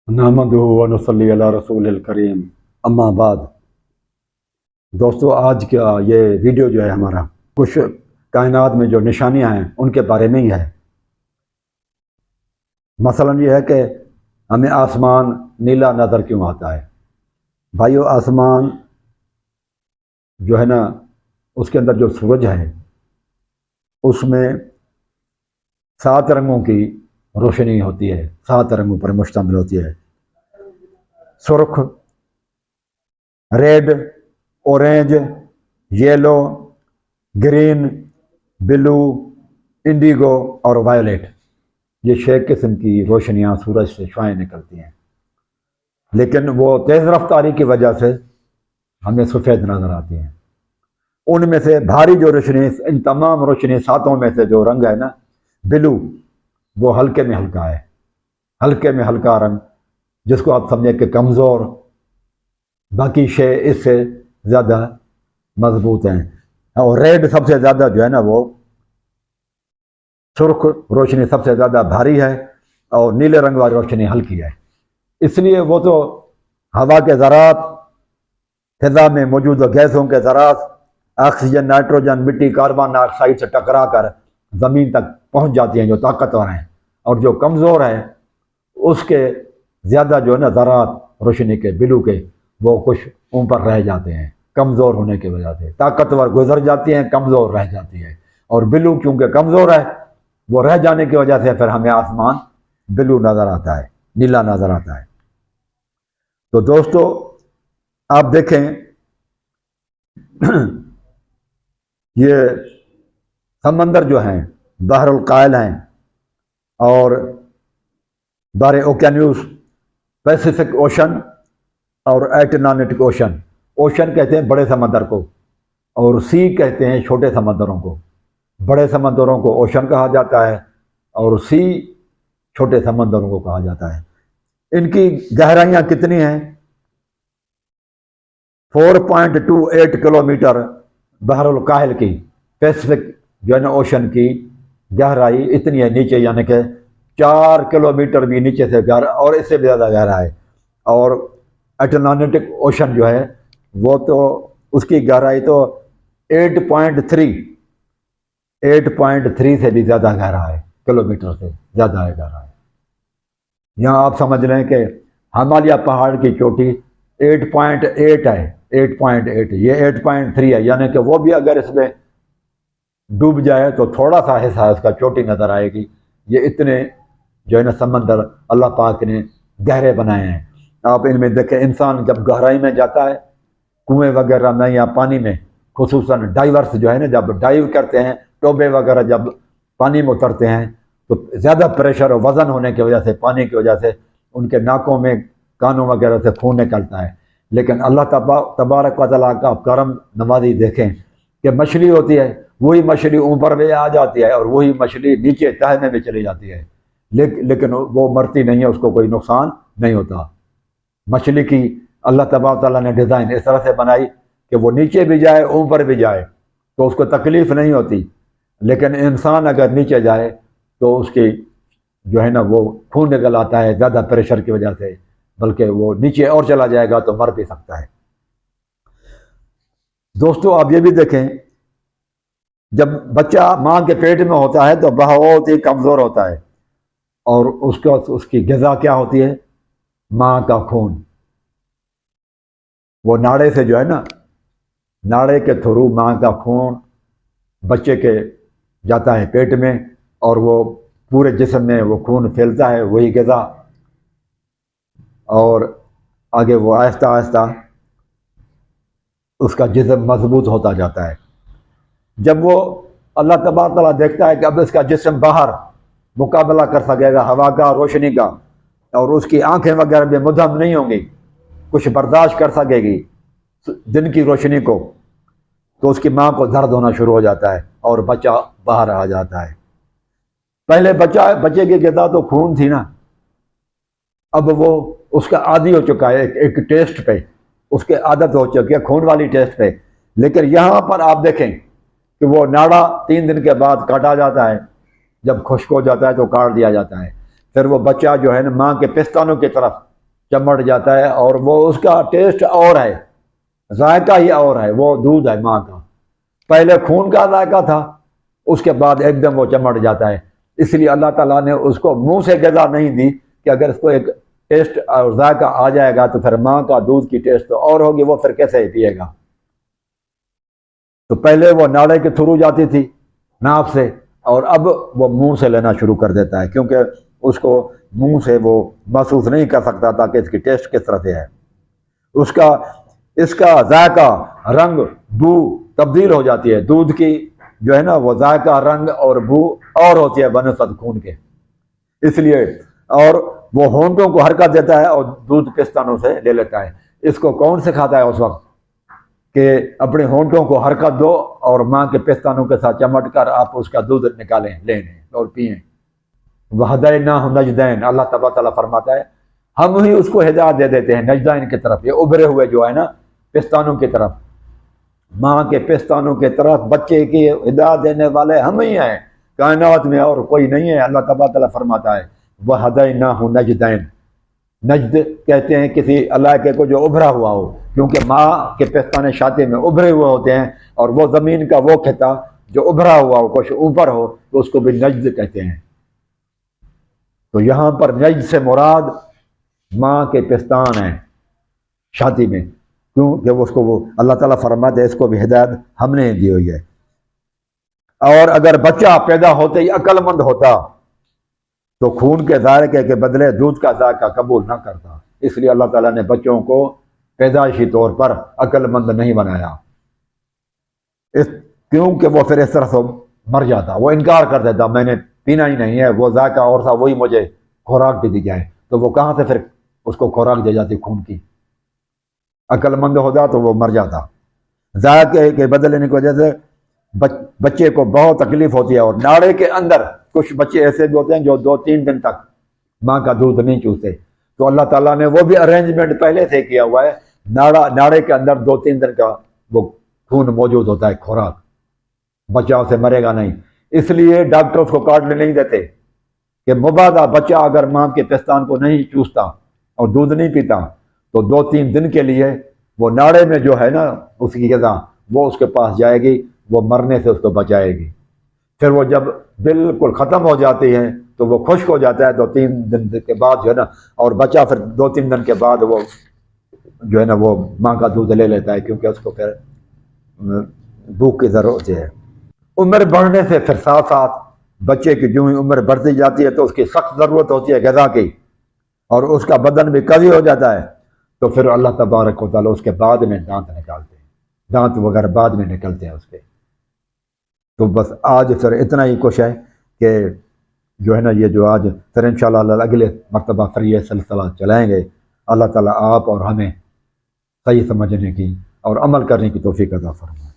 نحمدہ و نصلی علی رسول الکریم اما بعد۔ دوستو، آج کا یہ ویڈیو جو ہے ہمارا کچھ کائنات میں جو نشانیاں ہیں ان کے بارے میں ہی ہے۔ مثلا یہ ہے کہ ہمیں آسمان نیلا نظر کیوں آتا ہے؟ بھائیو، آسمان جو ہے نا، اس کے اندر جو سورج ہے اس میں 7 رنگوں کی روشنی ہوتی ہے، 7 رنگوں پر مشتمل ہوتی ہے: سرخ، ریڈ، اورینج، یلو، گرین، بلو، انڈیگو اور وائلٹ۔ یہ 6 قسم کی روشنیاں سورج سے شعاعیں نکلتی ہیں، لیکن وہ تیز رفتاری کی وجہ سے ہمیں سفید نظر آتی ہیں۔ ان میں سے بھاری جو روشنی، ان تمام روشنی 7 میں سے جو رنگ ہے نا، بلو، وہ ہلکے میں ہلکا ہے، ہلکے میں ہلکا رنگ، جس کو آپ سمجھیں کہ کمزور، باقی شے اس سے زیادہ مضبوط ہیں۔ اور ریڈ سب سے زیادہ جو ہے نا، وہ سرخ روشنی سب سے زیادہ بھاری ہے، اور نیلے رنگ والی روشنی ہلکی ہے۔ اس لیے وہ تو ہوا کے ذرات، فضا میں موجود گیسوں کے ذرات، آکسیجن، نائٹروجن، مٹی، کاربن ڈائی آکسائڈ سے ٹکرا کر زمین تک پہنچ جاتی ہیں جو طاقتور ہیں، اور جو کمزور ہیں اس کے زیادہ جو ہے نا ذرات روشنی کے، بلو کے، وہ کچھ اوپر رہ جاتے ہیں کمزور ہونے کی وجہ سے۔ طاقتور گزر جاتی ہیں، کمزور رہ جاتی ہے، اور بلو کیونکہ کمزور ہے، وہ رہ جانے کی وجہ سے پھر ہمیں آسمان بلو نظر آتا ہے، نیلا نظر آتا ہے۔ تو دوستو، آپ دیکھیں یہ سمندر جو ہیں، بحر القاہل ہیں، اور بحر اوکیانوس، پیسیفک اوشن اور اٹلانٹک اوشن۔ اوشن کہتے ہیں بڑے سمندر کو، اور سی کہتے ہیں چھوٹے سمندروں کو۔ بڑے سمندروں کو اوشن کہا جاتا ہے، اور سی چھوٹے سمندروں کو کہا جاتا ہے۔ ان کی گہرائیاں کتنی ہیں؟ 4.28 کلومیٹر بحر القاہل کی، پیسیفک جو ہے نا اوشن کی گہرائی اتنی ہے نیچے، یعنی کہ 4 کلومیٹر بھی نیچے سے گہرا، اور اس سے بھی زیادہ گہرا ہے۔ اور اٹلانٹک اوشن جو ہے وہ تو اس کی گہرائی تو 8.3 سے بھی زیادہ گہرا ہے، کلومیٹر سے زیادہ ہے گہرا ہے۔ یہاں آپ سمجھ رہے ہیں کہ ہمالیہ پہاڑ کی چوٹی 8.8 ہے، 8.8، یہ 8.3 ہے، یعنی کہ وہ بھی اگر اس میں ڈوب جائے تو تھوڑا سا حصہ اس کا چوٹی نظر آئے گی۔ یہ اتنے جو ہے نا سمندر اللہ پاک نے گہرے بنائے ہیں۔ آپ ان میں دیکھیں، انسان جب گہرائی میں جاتا ہے، کنویں وغیرہ میں یا پانی میں، خصوصاً ڈائیورس جو ہے نا، جب ڈائیو کرتے ہیں، ٹوبے وغیرہ جب پانی میں اترتے ہیں، تو زیادہ پریشر اور وزن ہونے کی وجہ سے، پانی کی وجہ سے ان کے ناکوں میں، کانوں وغیرہ سے خون نکلتا ہے۔ لیکن اللہ تبارک و تعالیٰ کا کرم نوازی دیکھیں کہ مچھلی ہوتی ہے، وہی مچھلی اوپر میں آ جاتی ہے، اور وہی مچھلی نیچے تہہ میں بھی چلی جاتی ہے، لیکن وہ مرتی نہیں ہے، اس کو کوئی نقصان نہیں ہوتا۔ مچھلی کی اللہ تبارک تعالیٰ نے ڈیزائن اس طرح سے بنائی کہ وہ نیچے بھی جائے، اوپر بھی جائے، تو اس کو تکلیف نہیں ہوتی۔ لیکن انسان اگر نیچے جائے تو اس کی جو ہے نا وہ خون نکل آتا ہے زیادہ پریشر کی وجہ سے، بلکہ وہ نیچے اور چلا جائے گا تو مر بھی سکتا ہے۔ دوستو، آپ یہ بھی دیکھیں، جب بچہ ماں کے پیٹ میں ہوتا ہے تو بہت ہی کمزور ہوتا ہے، اور اس کی غذا کیا ہوتی ہے؟ ماں کا خون۔ وہ ناڑے سے جو ہے نا، ناڑے کے تھرو ماں کا خون بچے کے جاتا ہے پیٹ میں، اور وہ پورے جسم میں وہ خون پھیلتا ہے، وہی غذا، اور آگے وہ آہستہ آہستہ اس کا جسم مضبوط ہوتا جاتا ہے۔ جب وہ اللہ تبارک تعالیٰ دیکھتا ہے کہ اب اس کا جسم باہر مقابلہ کر سکے گا ہوا کا، روشنی کا، اور اس کی آنکھیں وغیرہ بھی مدھم نہیں ہوں گی، کچھ برداشت کر سکے گی دن کی روشنی کو، تو اس کی ماں کو درد ہونا شروع ہو جاتا ہے، اور بچہ باہر آ جاتا ہے۔ پہلے بچے کی غذا تو خون تھی نا، اب وہ اس کا عادی ہو چکا ہے ایک ٹیسٹ پہ، اس کے عادت ہو چکی ہے خون والی ٹیسٹ پہ۔ لیکن یہاں پر آپ دیکھیں کہ وہ ناڑا 3 دن کے بعد کاٹا جاتا ہے، جب خشک ہو جاتا ہے تو کاٹ دیا جاتا ہے۔ پھر وہ بچہ جو ہے نا ماں کے پستانوں کی طرف چمٹ جاتا ہے اور وہ اس کا ٹیسٹ اور ہے، ذائقہ ہی اور ہے، وہ دودھ ہے ماں کا، پہلے خون کا ذائقہ تھا، اس کے بعد ایک دم وہ چمٹ جاتا ہے۔ اس لیے اللہ تعالیٰ نے اس کو منہ سے غذا نہیں دی کہ اگر اس کو ایک ٹیسٹ اور ذائقہ آ جائے گا تو پھر ماں کا دودھ کی ٹیسٹ تو اور ہوگی، وہ پھر کیسے پیے گا؟ تو پہلے وہ ناڑے کے تھرو جاتی تھی ناف سے، اور اب وہ منہ سے لینا شروع کر دیتا ہے، کیونکہ اس کو منہ سے وہ محسوس نہیں کر سکتا تھا کہ اس کی ٹیسٹ کس طرح سے ہے، اس کا ذائقہ، رنگ، بو تبدیل ہو جاتی ہے۔ دودھ کی جو ہے نا وہ ذائقہ، رنگ اور بو اور ہوتی ہے بنسبت خون کے، اس لیے اور وہ ہونٹوں کو حرکت دیتا ہے اور دودھ پستانوں سے لے لیتا ہے۔ اس کو کون سکھاتا ہے اس وقت کہ اپنے ہونٹوں کو حرکت دو اور ماں کے پستانوں کے ساتھ چمٹ کر آپ اس کا دودھ نکالیں، لیں اور پئیں۔ وَهَدَيْنَاهُ النَّجْدَيْنِ، اللہ تبارک تعالیٰ فرماتا ہے ہم ہی اس کو ہدایت دے دیتے ہیں نجدین کی طرف، یہ ابھرے ہوئے جو ہے نا پستانوں کی طرف، ماں کے پستانوں کی طرف بچے کی ہدایت دینے والے ہم ہی ہیں کائنات میں، اور کوئی نہیں ہے۔ اللہ تبارک تعالیٰ فرماتا ہے وَهَدَيْنَاهُ النَّجْدَيْنِ، نجد کہتے ہیں کسی علاقے کو جو ابھرا ہوا ہو، کیونکہ ماں کے پستانے شاطئ میں ابھرے ہوئے ہوتے ہیں، اور وہ زمین کا وہ خطہ جو ابھرا ہوا ہو، کچھ اوپر ہو، تو اس کو بھی نجد کہتے ہیں۔ تو یہاں پر نجد سے مراد ماں کے پستان ہیں شاطئ میں، کیونکہ اس کو وہ اللہ تعالیٰ فرماتے ہیں اس کو بھی ہدایت ہم نے دی ہوئی ہے۔ اور اگر بچہ پیدا ہوتے ہی عقل مند ہوتا تو خون کے ذائقے کے بدلے دودھ کا ذائقہ قبول نہ کرتا، اس لیے اللہ تعالیٰ نے بچوں کو پیدائشی طور پر عقل مند نہیں بنایا، کیونکہ وہ پھر اس طرح سے مر جاتا، وہ انکار کر دیتا میں نے پینا ہی نہیں ہے، وہ ذائقہ اور تھا وہی مجھے خوراک بھی دی جائے، تو وہ کہاں سے پھر اس کو خوراک دی جاتی خون کی؟ عقل مند ہوتا تو وہ مر جاتا۔ ذائقے کے بدلنے کی وجہ سے بچے کو بہت تکلیف ہوتی ہے، اور ناڑے کے اندر کچھ بچے ایسے بھی ہوتے ہیں جو 2-3 دن تک ماں کا دودھ نہیں چوستے، تو اللہ تعالیٰ نے وہ بھی ارینجمنٹ پہلے سے کیا ہوا ہے، ناڑے کے اندر 2-3 دن کا وہ خون موجود ہوتا ہے، خوراک، بچہ اسے مرے گا نہیں۔ اس لیے ڈاکٹر اس کو کاٹنے نہیں دیتے کہ مبادا بچہ اگر ماں کے پستان کو نہیں چوستا اور دودھ نہیں پیتا تو 2-3 دن کے لیے وہ ناڑے میں جو ہے نا اس کی غذا وہ اس کے پاس جائے گی، وہ مرنے سے اس کو بچائے گی۔ پھر وہ جب بالکل ختم ہو جاتی ہیں تو وہ خشک ہو جاتا ہے 2-3 دن کے بعد جو ہے نا، اور بچہ پھر 2-3 دن کے بعد وہ جو ہے نا وہ ماں کا دودھ لے لیتا ہے، کیونکہ اس کو پھر بھوک کی ضرورت ہے۔ عمر بڑھنے سے پھر ساتھ ساتھ بچے کی جو ہی عمر بڑھتی جاتی ہے تو اس کی سخت ضرورت ہوتی ہے غذا کی، اور اس کا بدن بھی قوی ہو جاتا ہے، تو پھر اللہ تبارک و تعالیٰ اس کے بعد میں دانت نکالتے ہیں، دانت وغیرہ بعد میں نکلتے ہیں اس کے۔ تو بس آج پھر اتنا ہی کچھ ہے کہ جو ہے نا یہ جو آج پھر انشاءاللہ اگلے مرتبہ پھر یہ سلسلہ چلائیں گے۔ اللہ تعالیٰ آپ اور ہمیں صحیح سمجھنے کی اور عمل کرنے کی توفیق عطا فرمائے۔